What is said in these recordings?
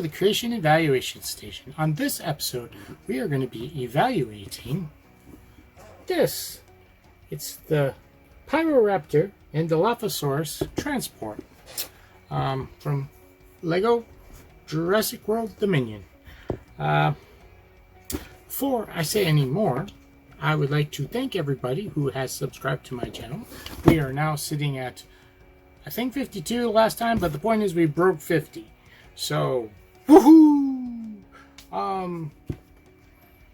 the Creation Evaluation Station. On this episode, we are going to be evaluating this. It's the Pyroraptor Dilophosaurus Transport from Lego Jurassic World Dominion. Before I say any more, I would like to thank everybody who has subscribed to my channel. We are now sitting at, I think 52 last time, but the point is we broke 50. So, woohoo!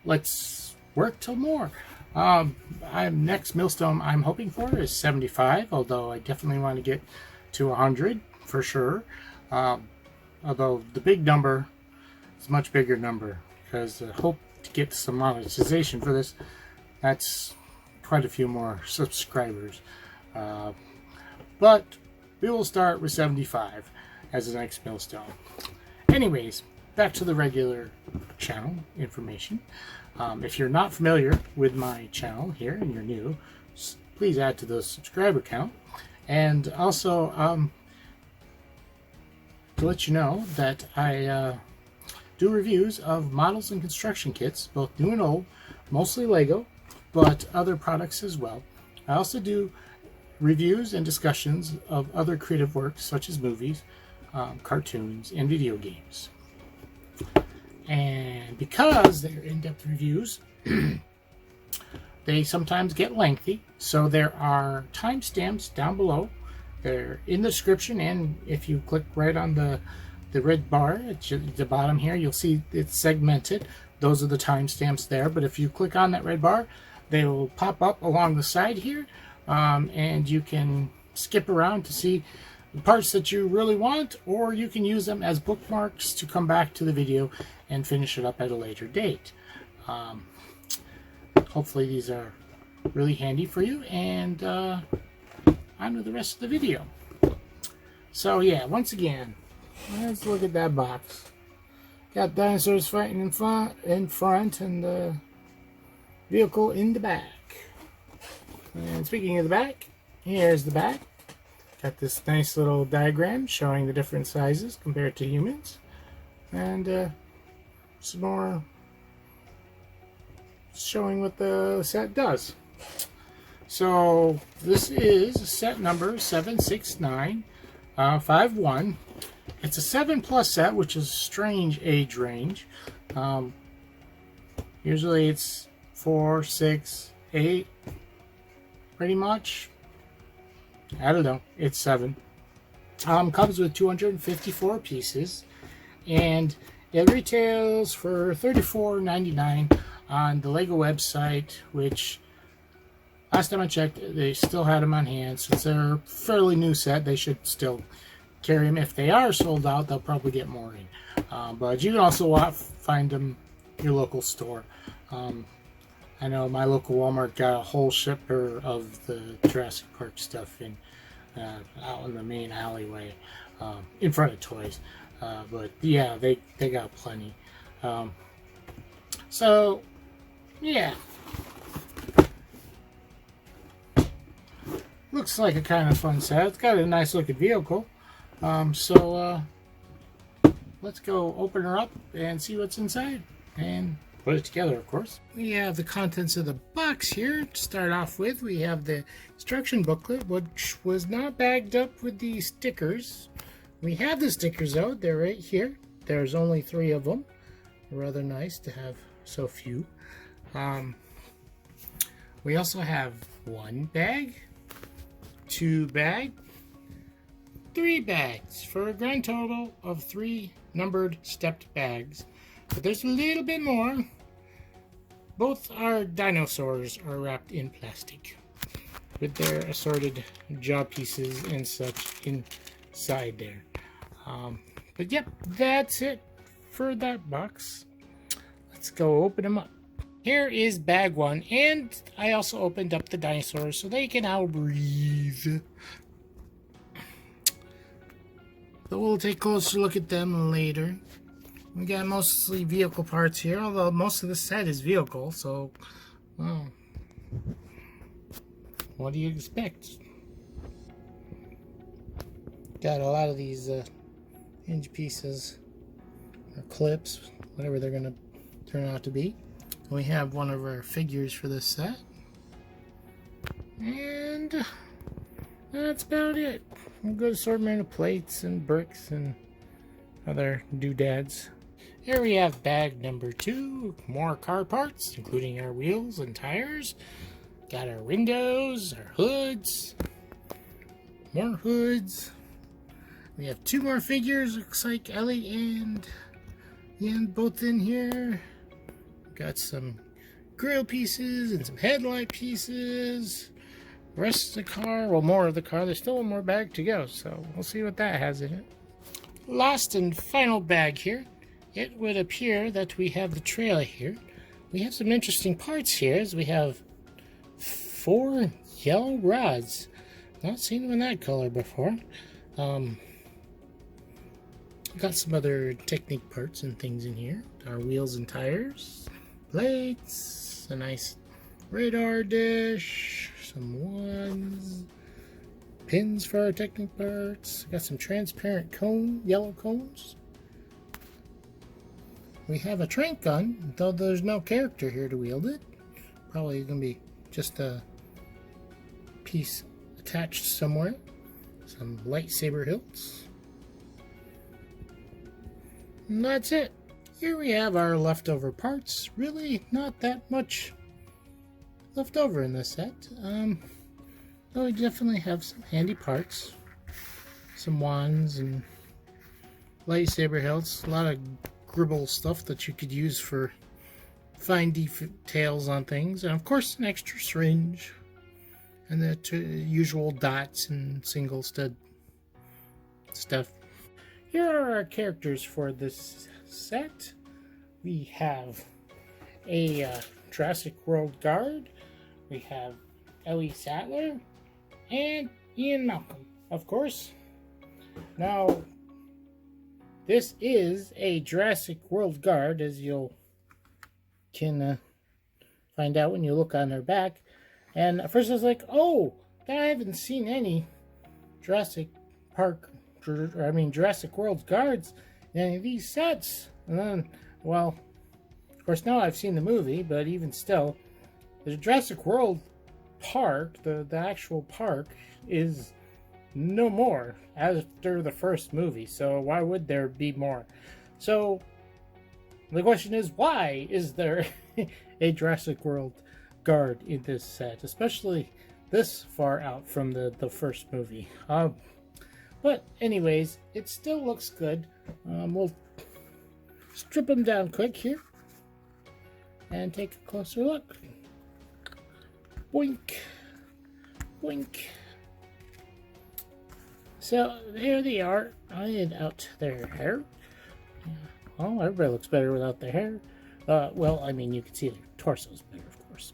Let's work till more. Next milestone I'm hoping for is 75, although I definitely want to get to 100 for sure. Although the big number is a much bigger number, because I hope to get some monetization for this. That's quite a few more subscribers. But we will start with 75 as the next millstone. Anyways, back to the regular channel information. If you're not familiar with my channel here and you're new, please add to the subscriber count. And also, to let you know that I do reviews of models and construction kits, both new and old, mostly Lego, but other products as well. I also do reviews and discussions of other creative works such as movies, cartoons, and video games. And because they're in-depth reviews, they sometimes get lengthy, so there are timestamps down below. They're in the description, and if you click right on the red bar at the bottom here, you'll see it's segmented. Those are the timestamps there, but if you click on that red bar, they will pop up along the side here, and you can skip around to see the parts that you really want, or you can use them as bookmarks to come back to the video and finish it up at a later date. Hopefully these are really handy for you, and on to the rest of the video. So yeah, once again, let's look at that box. Got dinosaurs fighting in front and the vehicle in the back. And speaking of the back, here's the back. Got this nice little diagram showing the different sizes compared to humans. And some more showing what the set does. So this is set number 76951. It's a 7+ set, which is a strange age range. Usually it's 4, 6, 8, pretty much. I don't know. It's 7. Comes with 254 pieces, and it retails for $34.99 on the Lego website, which last time I checked, they still had them on hand. Since they're a fairly new set, they should still carry them. If they are sold out, they'll probably get more in. But you can also find them in your local store. I know my local Walmart got a whole shipper of the Jurassic Park stuff out in the main alleyway in front of Toys. But yeah, they got plenty. So yeah, looks like a kind of fun set. It's got a nice looking vehicle. So let's go open her up and see what's inside and put it together, of course. We have the contents of the box here. To start off with, we have the instruction booklet, which was not bagged up with the stickers. We have the stickers out. They're right here. There's only 3 of them. Rather nice to have so few. We also have 1 bag, 2 bags, 3 bags, for a grand total of 3 numbered stepped bags. But there's a little bit more. Both our dinosaurs are wrapped in plastic with their assorted jaw pieces and such inside there. But yep, that's it for that box. Let's go open them up. Here is bag 1, and I also opened up the dinosaurs so they can now breathe. But we'll take a closer look at them later. We got mostly vehicle parts here, although most of the set is vehicle, so, well, what do you expect? Got a lot of these hinge pieces or clips, whatever they're going to turn out to be. We have one of our figures for this set. And that's about it. A good assortment of plates and bricks and other doodads. Here we have bag number 2. More car parts, including our wheels and tires. Got our windows, our hoods. More hoods. We have 2 more figures. Looks like Ellie and Ian both in here. Got some grill pieces and some headlight pieces. Rest of the car, well, more of the car. There's still one more bag to go, so we'll see what that has in it. Last and final bag here. It would appear that we have the trailer here. We have some interesting parts here, as we have 4 yellow rods. Not seen them in that color before. Got some other Technic parts and things in here. Our wheels and tires, plates, a nice radar dish, some wands, pins for our Technic parts. Got some transparent yellow cones. We have a trank gun, though there's no character here to wield it. Probably going to be just a piece attached somewhere. Some lightsaber hilts. And that's it. Here we have our leftover parts. Really not that much left over in this set. Though we definitely have some handy parts. Some wands and lightsaber hilts. A lot of gribble stuff that you could use for fine details on things. And of course an extra syringe. And the usual dots and single stud stuff. Here are our characters for this set. We have a Jurassic World guard. We have Ellie Sattler and Ian Malcolm, of course. Now, this is a Jurassic World guard, as you can find out when you look on their back. And at first I was like, oh, I haven't seen any Jurassic World guards in any of these sets. And then, well, of course now I've seen the movie, but even still, the Jurassic World park, the actual park, is no more after the first movie. So why would there be more? So the question is, why is there a Jurassic World guard in this set, especially this far out from the first movie? But anyways, it still looks good. We'll strip them down quick here and take a closer look. Boink, boink. So there they are, ironed out their hair. Oh, everybody looks better without their hair. Well, I mean, you can see their torsos better, of course.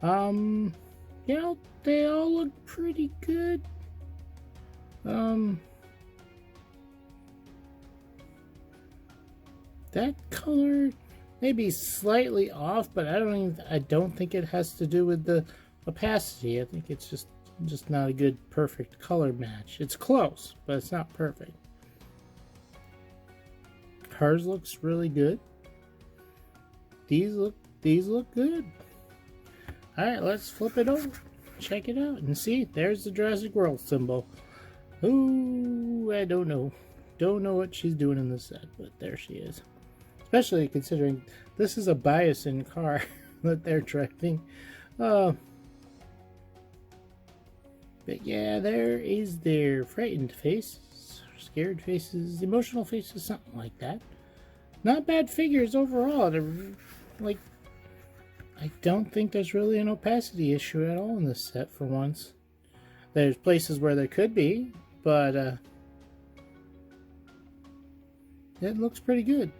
You know, they all look pretty good. That color may be slightly off, but I don't think it has to do with the opacity. I think it's just not a good perfect color match. It's close, but it's not perfect. Hers looks really good. These look good. Alright, let's flip it over. Check it out and see. There's the Jurassic World symbol. Ooh, I don't know. Don't know what she's doing in this set, but there she is. Especially considering this is a Bison car that they're driving. But yeah, there is their frightened face, scared faces, emotional faces, something like that. Not bad figures overall. They're like, I don't think there's really an opacity issue at all in this set for once. There's places where there could be, but it looks pretty good.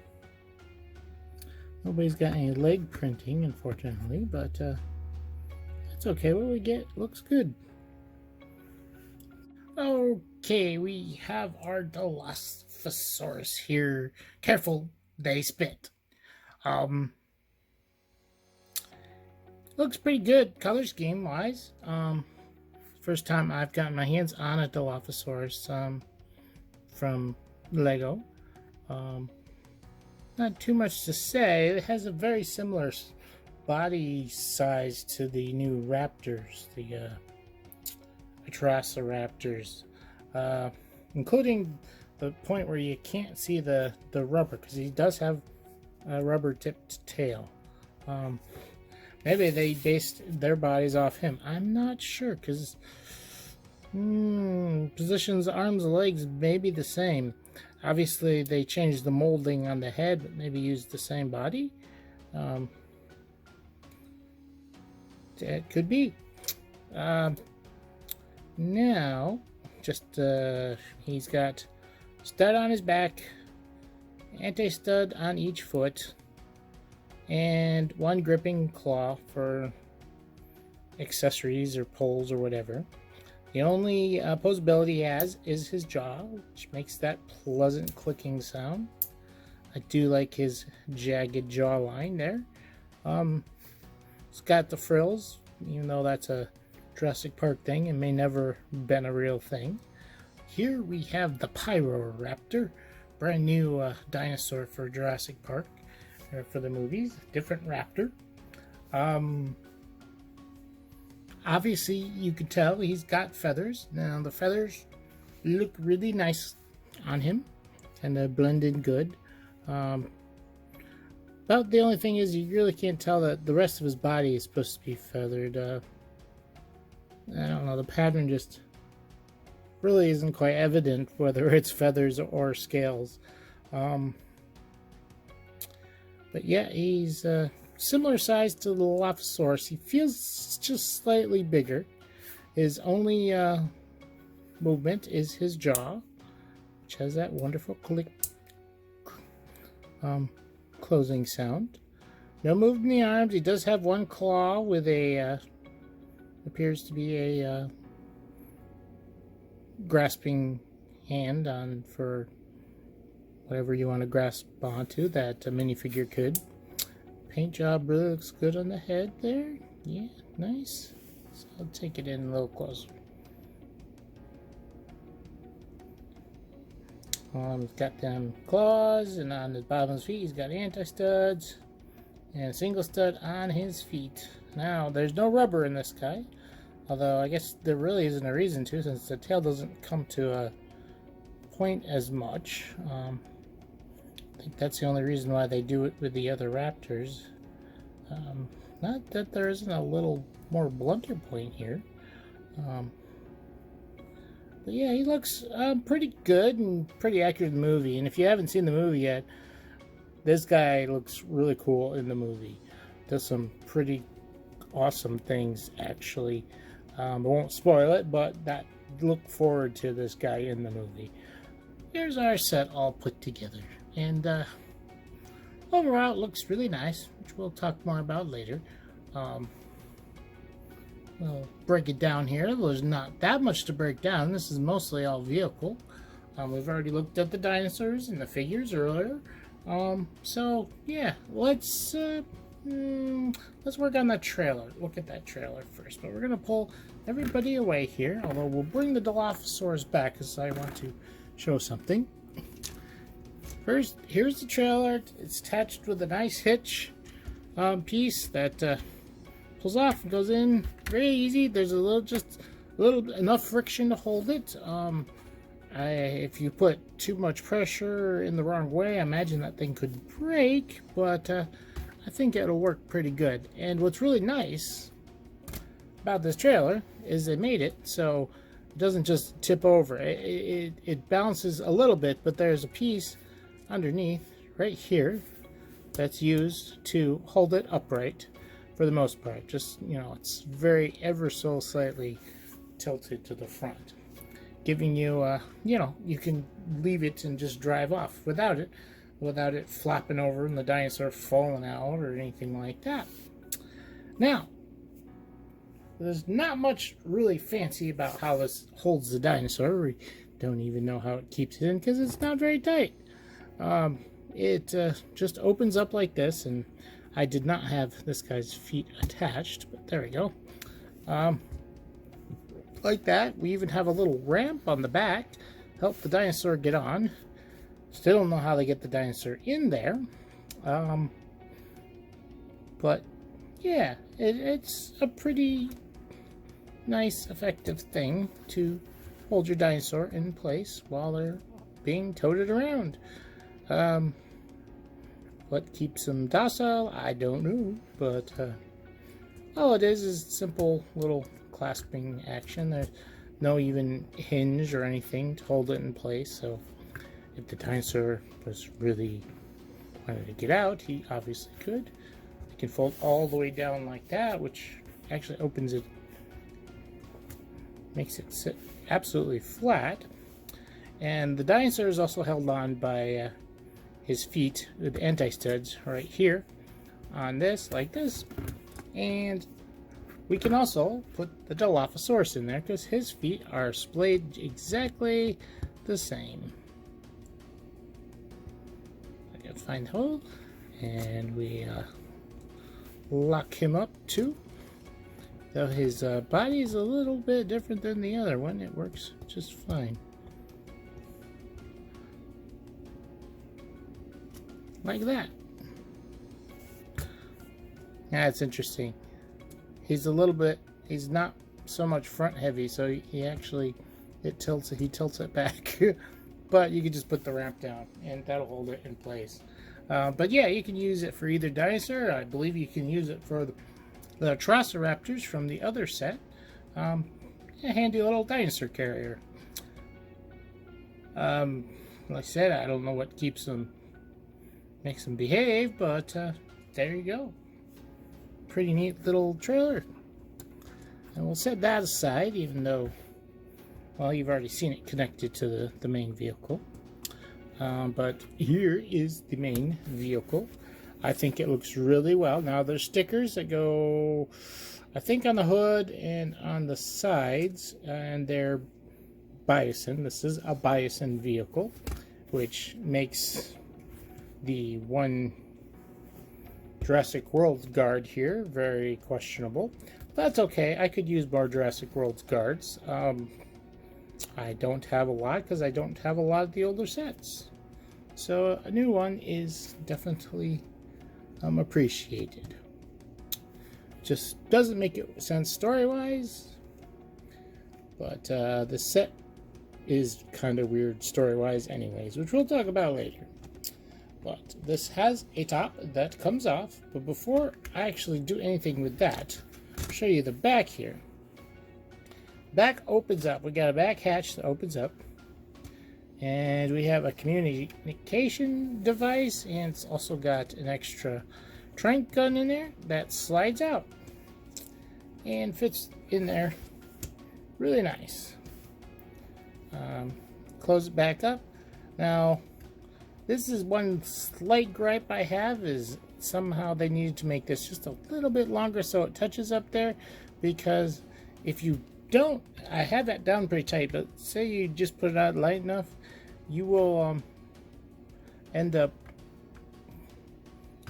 Nobody's got any leg printing, unfortunately, but that's okay. What we get looks good. Okay, we have our Dilophosaurus here. Careful, they spit. Looks pretty good color scheme wise. First time I've gotten my hands on a Dilophosaurus from Lego. not too much to say. It has a very similar body size to the new raptors, the Pyroraptors, including the point where you can't see the rubber, because he does have a rubber tipped tail. Maybe they based their bodies off him. I'm not sure, because positions, arms, legs may be the same. Obviously, they changed the molding on the head, but maybe used the same body. It could be. Now, just he's got stud on his back, anti-stud on each foot, and one gripping claw for accessories or poles or whatever. The only posability he has is his jaw, which makes that pleasant clicking sound. I do like his jagged jawline there. It's got the frills, even though that's a Jurassic Park thing and may never been a real thing. Here we have the Pyroraptor, brand new dinosaur for Jurassic Park, or for the movies, different raptor. Obviously, you can tell he's got feathers. Now, the feathers look really nice on him, and they blend in good. But the only thing is, you really can't tell that the rest of his body is supposed to be feathered. I don't know, the pattern just really isn't quite evident, whether it's feathers or scales. But yeah, he's similar size to the Dilophosaurus. He feels just slightly bigger. His only movement is his jaw, which has that wonderful click closing sound. No movement in the arms. He does have one claw with a appears to be a grasping hand on for whatever you want to grasp onto that a minifigure could. Paint job really looks good on the head there. Yeah, nice. So I'll take it in a little closer. He's got them claws, and on the bottom of his feet he's got anti-studs and a single stud on his feet. Now, there's no rubber in this guy, although I guess there really isn't a reason to, since the tail doesn't come to a point as much. I think that's the only reason why they do it with the other raptors. Not that there isn't a little more blunter point here. But yeah, he looks pretty good and pretty accurate in the movie. And if you haven't seen the movie yet, this guy looks really cool in the movie. Does some pretty awesome things, actually. I won't spoil it, but look forward to this guy in the movie. Here's our set all put together. And overall, it looks really nice, which we'll talk more about later. We'll break it down here. There's not that much to break down. This is mostly all vehicle. We've already looked at the dinosaurs and the figures earlier. So yeah, let's work on that trailer. Look at that trailer first. But we're gonna pull everybody away here. Although we'll bring the Dilophosaurus back because I want to show something. First, here's the trailer. It's attached with a nice hitch piece that pulls off and goes in very easy. There's just a little enough friction to hold it. If you put too much pressure in the wrong way, I imagine that thing could break, but I think it'll work pretty good. And what's really nice about this trailer is they made it so it doesn't just tip over. It bounces a little bit, but there's a piece underneath right here that's used to hold it upright for the most part. Just, you know, it's very ever so slightly tilted to the front, giving you you know, you can leave it and just drive off without it flopping over and the dinosaur falling out or anything like that. Now, there's not much really fancy about how this holds the dinosaur. We don't even know how it keeps it in because it's not very tight. It just opens up like this, and I did not have this guy's feet attached, but there we go. Like that. We even have a little ramp on the back, help the dinosaur get on. Still don't know how they get the dinosaur in there. But yeah, it's a pretty nice, effective thing to hold your dinosaur in place while they're being toted around. What keeps them docile, I don't know, but all it is simple little clasping action. There's no even hinge or anything to hold it in place, so if the dinosaur was really wanted to get out, he obviously could. You can fold all the way down like that, which actually opens it, makes it sit absolutely flat. And the dinosaur is also held on by his feet with anti-studs right here on this, like this. And we can also put the Dilophosaurus in there because his feet are splayed exactly the same. I gotta find the hole, and we lock him up too. Though his body is a little bit different than the other one, it works just fine. Like that. Yeah, it's interesting. He's a little bit, he's not so much front heavy, so he actually, he tilts it back. But you can just put the ramp down and that'll hold it in place. But yeah, you can use it for either dinosaur. I believe you can use it for the Pyroraptors from the other set. A handy little dinosaur carrier. Like I said, I don't know what keeps them, makes them behave, but there you go. Pretty neat little trailer. And we'll set that aside, even though, well, you've already seen it connected to the main vehicle. But here is the main vehicle. I think it looks really well. Now there's stickers that go, I think, on the hood and on the sides, and they're bison. This is a bison vehicle, which makes the one Jurassic World guard here very questionable. That's okay. I could use more Jurassic World guards. I don't have a lot because I don't have a lot of the older sets. So a new one is definitely appreciated. Just doesn't make it sense story-wise, but the set is kind of weird story-wise anyways, which we'll talk about later. But this has a top that comes off, but before I actually do anything with that, I'll show you the back here. Back opens up. We got a back hatch that opens up, and we have a communication device, and it's also got an extra trank gun in there that slides out and fits in there really nice. Close it back up. Now, this is one slight gripe I have, is somehow they needed to make this just a little bit longer so it touches up there, because if you don't, I have that down pretty tight, but say you just put it out light enough, you will end up,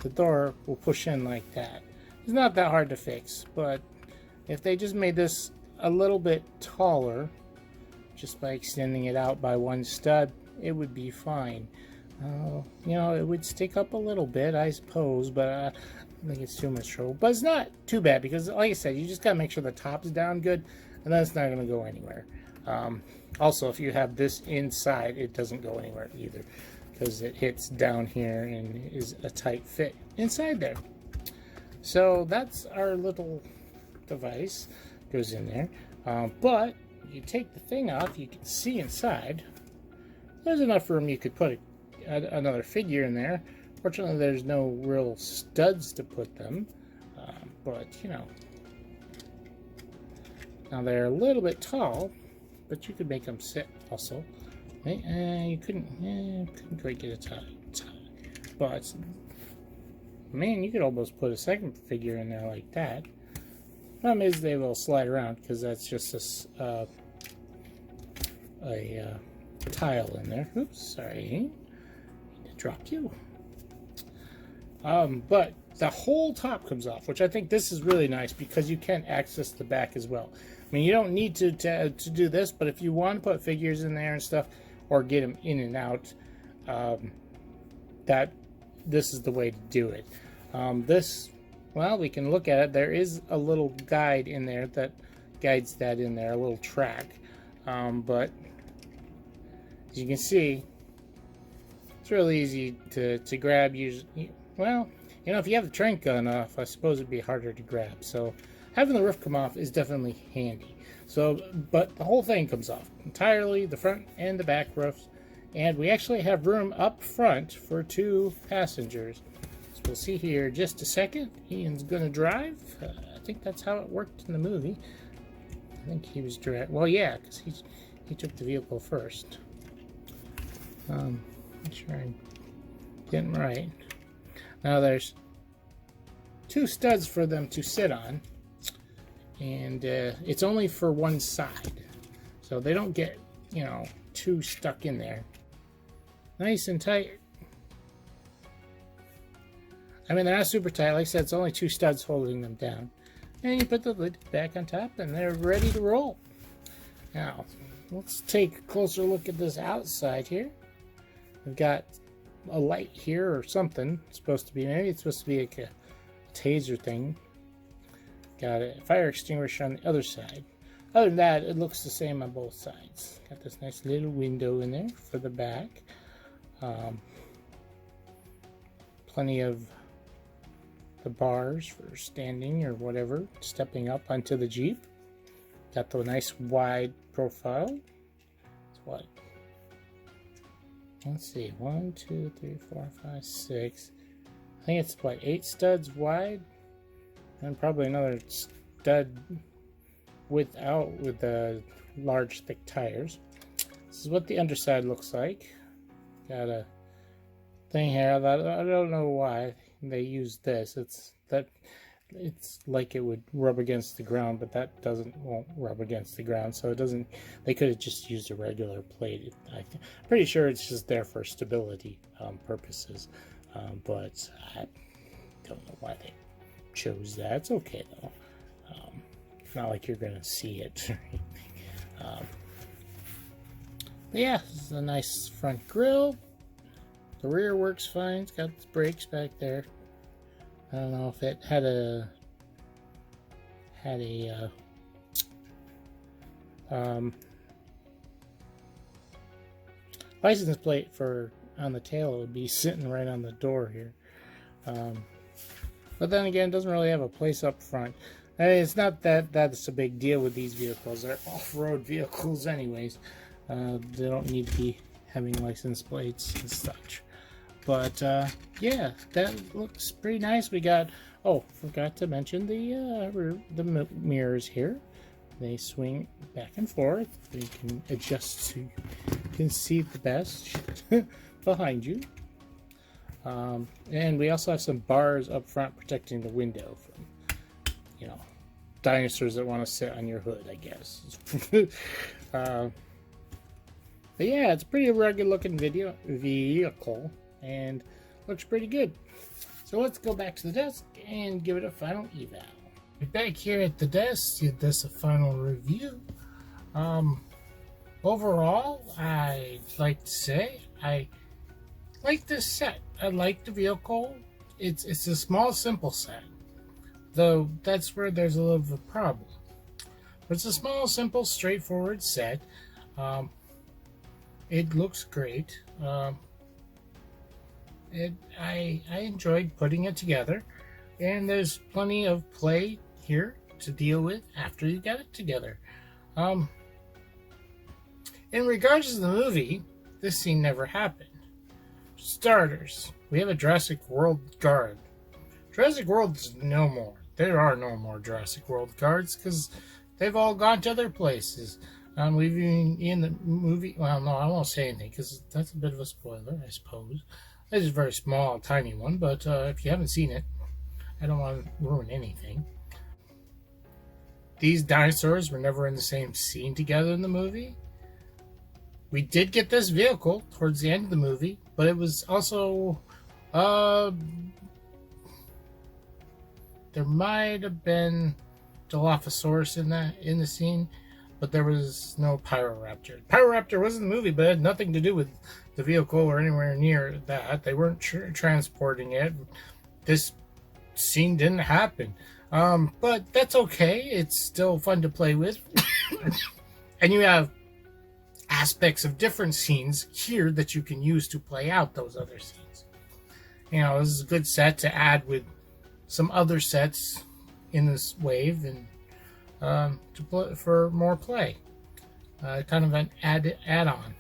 the door will push in like that. It's not that hard to fix, but if they just made this a little bit taller, just by extending it out by one stud, it would be fine. You know, it would stick up a little bit, I suppose, but I think it's too much trouble. But it's not too bad, because like I said, you just gotta make sure the top's down good, and that's not gonna go anywhere. Also, if you have this inside, it doesn't go anywhere either, because it hits down here and is a tight fit inside there. So that's our little device, goes in there. But you take the thing off, you can see inside. There's enough room you could put another figure in there. Fortunately, there's no real studs to put them, but you know, now they're a little bit tall, but you could make them sit also. You couldn't quite get it tight, but man, you could almost put a second figure in there like that. Problem is they will slide around because that's just a tile in there. Oops, sorry. Drop you. But the whole top comes off, which I think this is really nice because you can access the back as well. I mean, you don't need to do this, but if you want to put figures in there and stuff, or get them in and out, that this is the way to do it. This, well, we can look at it. There is a little guide in there that guides that in there, a little track. But as you can see, it's really easy to grab. Well, you know, if you have the trank gun off, I suppose it'd be harder to grab. So having the roof come off is definitely handy. So, but the whole thing comes off entirely, the front and the back roofs. And we actually have room up front for 2 passengers. So we'll see here in just a second. Ian's gonna drive. I think that's how it worked in the movie. I think he was driving. Well, yeah, because he took the vehicle first. Make sure I'm getting right. Now there's 2 studs for them to sit on, and it's only for one side, so they don't get, you know, too stuck in there. Nice and tight. I mean, they're not super tight. Like I said, it's only 2 studs holding them down. And you put the lid back on top, and they're ready to roll. Now, let's take a closer look at this outside here. We've got a light here or something. It's supposed to be, maybe it's supposed to be like a taser thing. Got a fire extinguisher on the other side. Other than that, it looks the same on both sides. Got this nice little window in there for the back. Plenty of the bars for standing or whatever, stepping up onto the Jeep. Got the nice wide profile. It's what? Let's see, 1, 2, 3, 4, 5, 6. I think it's what, 8 studs wide, and probably another stud with the large thick tires. This is what the underside looks like. Got a thing here that I don't know why they use this. It's like it would rub against the ground, but that won't rub against the ground, so it doesn't. They could have just used a regular plate. I'm pretty sure it's just there for stability purposes, but I don't know why they chose that. It's okay though. It's not like you're gonna see it. But yeah, this is a nice front grille. The rear works fine. It's got its brakes back there. I don't know if it had a license plate on the tail. It would be sitting right on the door here. But then again, it doesn't really have a place up front. And it's not that's a big deal with these vehicles. They're off-road vehicles anyways. They don't need to be having license plates and such. But yeah, that looks pretty nice. We got, oh, forgot to mention the mirrors here. They swing back and forth. You can adjust so you can see the best behind you. And we also have some bars up front protecting the window from, you know, dinosaurs that want to sit on your hood, I guess. But yeah, it's a pretty rugged looking vehicle and looks pretty good. So let's go back to the desk and give it a final eval. We're back here at the desk, give this a final review. Overall, I'd like to say I like this set. I like the vehicle. It's a small, simple set, though that's where there's a little bit of a problem. But it's a small, simple, straightforward set. It looks great. I enjoyed putting it together, and there's plenty of play here to deal with after you get it together. In regards to the movie, this scene never happened. For starters, we have a Jurassic World guard. Jurassic World's no more. There are no more Jurassic World guards because they've all gone to other places. We've been in the movie. Well, no, I won't say anything because that's a bit of a spoiler, I suppose. It's a very small, tiny one, but if you haven't seen it, I don't want to ruin anything. These dinosaurs were never in the same scene together in the movie. We did get this vehicle towards the end of the movie, but it was also there might have been Dilophosaurus in the scene, but there was no Pyroraptor. Pyroraptor was in the movie, but it had nothing to do with the vehicle or anywhere near that. They weren't transporting it. This scene didn't happen. But that's okay. It's still fun to play with. And you have aspects of different scenes here that you can use to play out those other scenes. You know, this is a good set to add with some other sets in this wave and to play for more play. Kind of an add-on.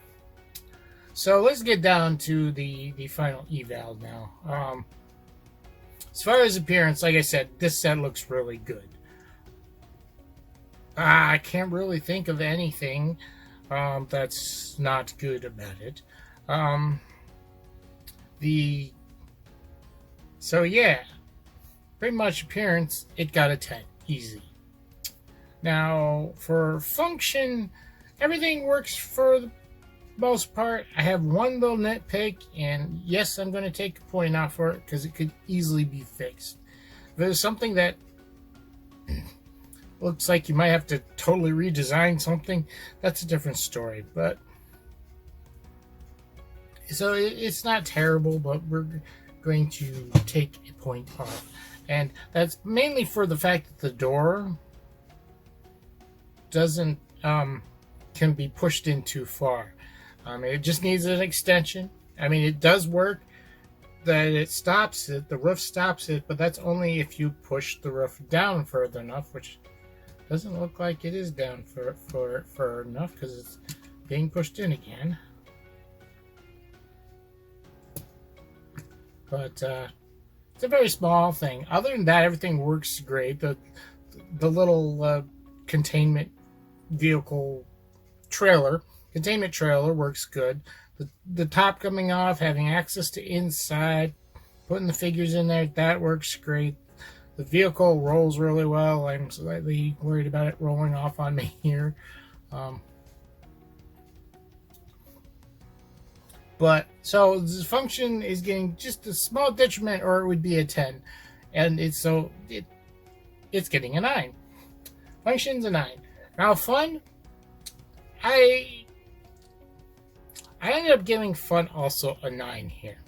So let's get down to the final eval now. As far as appearance, like I said, this set looks really good. I can't really think of anything that's not good about it. So yeah, pretty much appearance, it got a 10, easy. Now for function, everything works for the most part. I have one little nitpick, and yes, I'm going to take a point off for it because it could easily be fixed. If there's something that looks like you might have to totally redesign something, that's a different story. But so it's not terrible, but we're going to take a point off, and that's mainly for the fact that the door doesn't can be pushed in too far. It just needs an extension. I mean, it does work that it stops it, the roof stops it, but that's only if you push the roof down further enough, which doesn't look like it is down for enough because it's being pushed in again. But it's a very small thing. Other than that, everything works great. The little containment vehicle containment trailer works good. The top coming off, having access to inside, putting the figures in there, that works great. The vehicle rolls really well. I'm slightly worried about it rolling off on me here. But so the function is getting just a small detriment, or it would be a 10. And it's getting a 9. Function's a 9. Now fun, I ended up giving fun also a 9 here.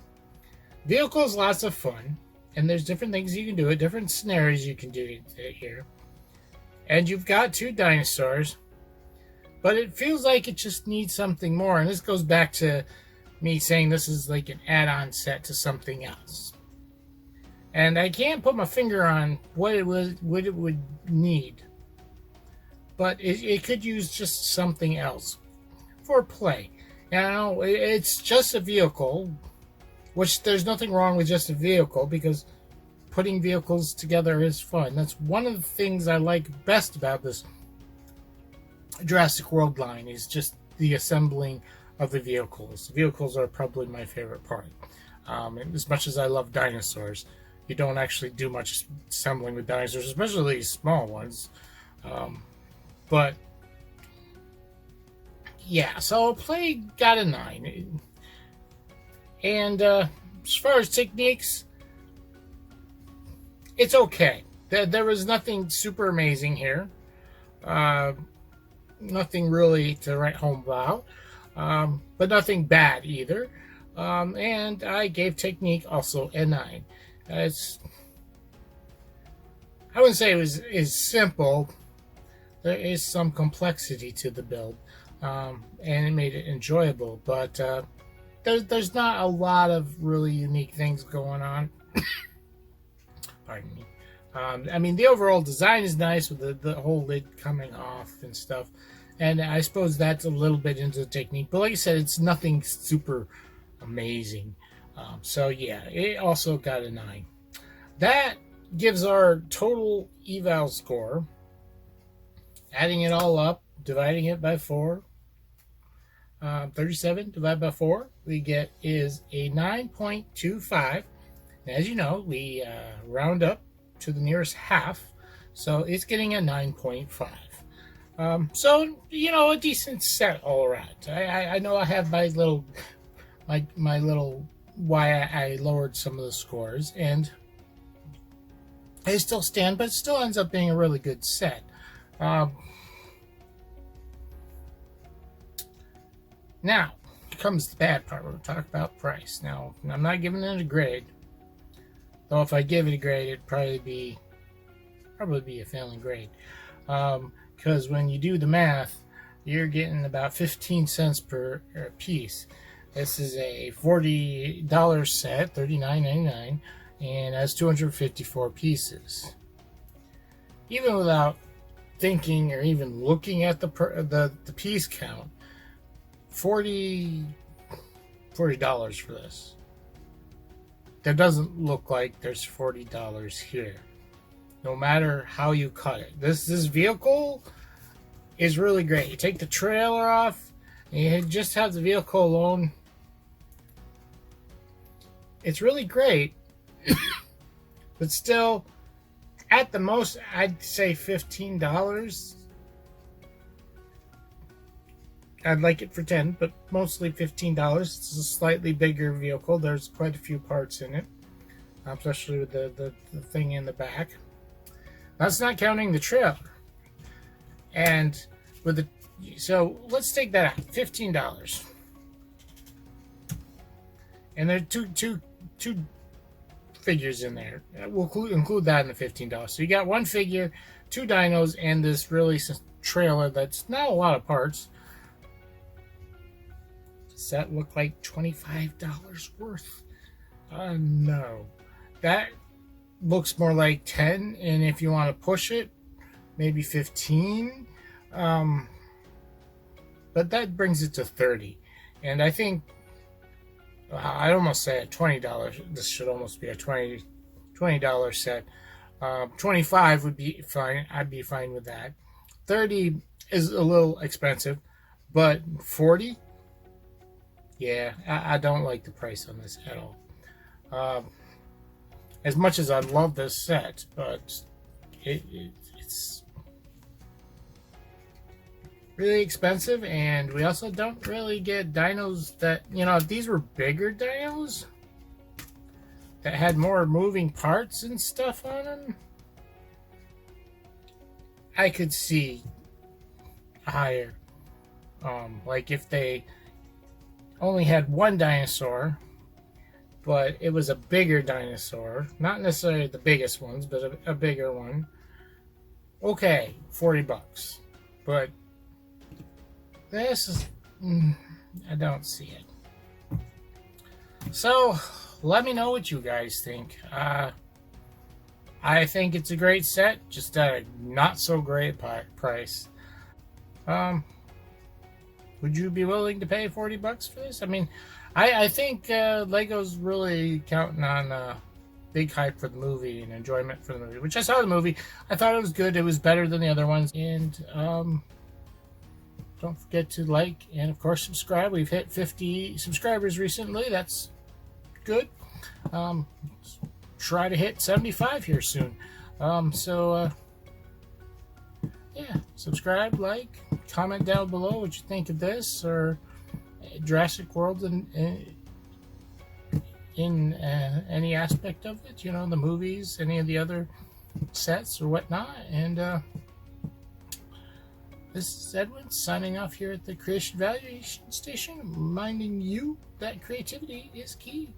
Vehicle's lots of fun, and there's different things you can do, different scenarios you can do here. And you've got 2 dinosaurs, but it feels like it just needs something more. And this goes back to me saying this is like an add-on set to something else. And I can't put my finger on what it would need. But it could use just something else for play. You know, it's just a vehicle, which there's nothing wrong with just a vehicle, because putting vehicles together is fun. That's one of the things I like best about this Jurassic World line, is just the assembling of the vehicles. The vehicles are probably my favorite part. As much as I love dinosaurs, you don't actually do much assembling with dinosaurs, especially these small ones. But yeah, so play got a 9. And as far as techniques, it's okay. There was nothing super amazing here. Nothing really to write home about. But nothing bad either. And I gave technique also a 9. I wouldn't say it is simple. There is some complexity to the build, and it made it enjoyable. But there's not a lot of really unique things going on. Pardon me. I mean, the overall design is nice with the whole lid coming off and stuff. And I suppose that's a little bit into the technique. But like I said, it's nothing super amazing. So yeah, it also got a 9. That gives our total eval score. Adding it all up, dividing it by 4. 37 divided by 4, we get is a 9.25. As you know, we round up to the nearest half. So it's getting a 9.5. So, you know, a decent set all around. I know I have my little why I lowered some of the scores, and they still stand, but it still ends up being a really good set. Now comes the bad part. We're going to talk about price. Now, I'm not giving it a grade. Though if I give it a grade, it'd probably be a failing grade. Because when you do the math, you're getting about 15 cents per piece. This is a $40 set, $39.99, and has 254 pieces. Even without thinking or even looking at the piece count, $40 for this. There doesn't look like there's $40 here, no matter how you cut it. This vehicle is really great. You take the trailer off, and you just have the vehicle alone. It's really great, but still, at the most, I'd say $15. I'd like it for $10, but mostly $15. It's a slightly bigger vehicle. There's quite a few parts in it, especially with the thing in the back. That's not counting the trailer. And with so let's take that out. $15. And there are two figures in there. We'll include that in the $15. So you got one figure, 2 dinos, and this really trailer that's not a lot of parts. Does that look like $25 worth? No. That looks more like 10, and if you want to push it, maybe 15. But that brings it to 30. And I think I'd almost say at $20. This should almost be a $20 set. 25 would be fine. I'd be fine with that. 30 is a little expensive, but 40, yeah, I don't like the price on this at all. As much as I love this set, but it's really expensive, and we also don't really get dinos that, if these were bigger dinos that had more moving parts and stuff on them, I could see higher. Like if they only had one dinosaur, but it was a bigger dinosaur, not necessarily the biggest ones, but a bigger one. Okay, $40, but this is, I don't see it. So, let me know what you guys think. I think it's a great set, just at a not so great price. Would you be willing to pay $40 for this? I mean, I think Lego's really counting on big hype for the movie and enjoyment for the movie, which I saw the movie. I thought it was good. It was better than the other ones. And don't forget to like and, of course, subscribe. We've hit 50 subscribers recently. That's good. Try to hit 75 here soon. Yeah, subscribe, like, comment down below what you think of this or Jurassic World in any aspect of it. The movies, any of the other sets or whatnot. And this is Edwin signing off here at the Creation Evaluation Station, reminding you that creativity is key.